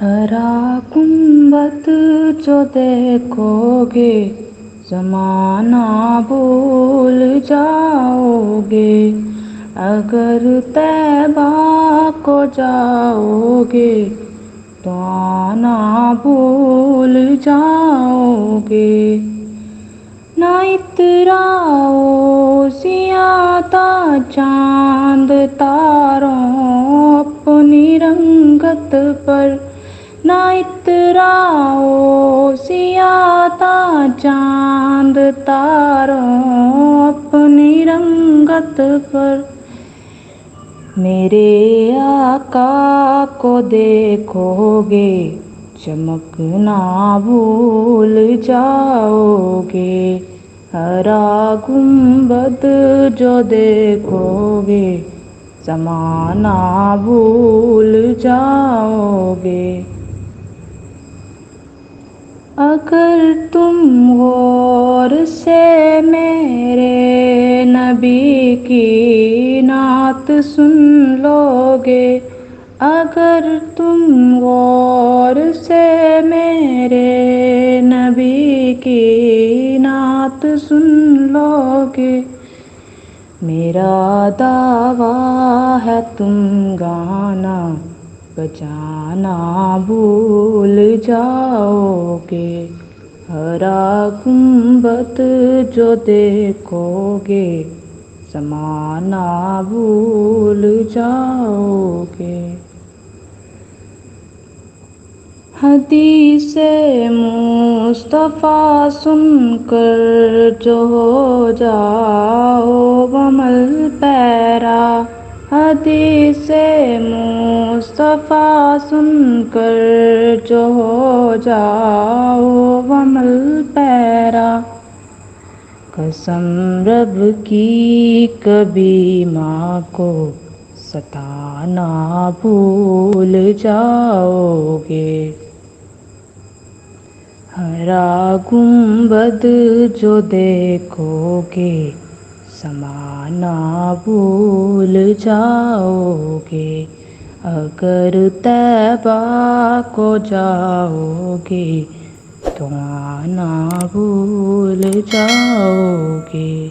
ہرا گنبد جو دیکھو گے زمانہ بھول جاؤ گے، اگر طیبہ کو جاؤ گے تو آنا بھول جاؤ گے۔ نہ اتراؤ سیاتا چاند تاروں اپنی رنگت پر، نہ اتراؤ سیاتا چاند تاروں اپنی رنگت پر۔ میرے آقا کو دیکھو گے چمکنا بھول جاؤ گے، ہرا گنبد جو دیکھو گے زمانہ بھول جاؤ گے۔ اگر تم غور سے میرے نبی کی نعت سن لو گے، اگر تم غور سے میرے نبی کی نعت سن لو گے، میرا دعویٰ ہے تم گانا بجانا بھول جاؤ گے، ہرا گنبد جو دیکھو گے زمانہ بھول جاؤ گے۔ حدیث مصطفیٰ سن کر جو ہو جاؤ عمل پیرا، حدیث مصطفیٰ سن کر جو ہو جاؤ عمل پیرا، قسم رب کی کبھی ماں کو ستانا بھول جاؤ گے، ہرا گنبد جو دیکھو گے زمانہ بھول جاؤ گے، اگر طیبہ کو جاؤ گے تو آنا بھول جاؤ گے۔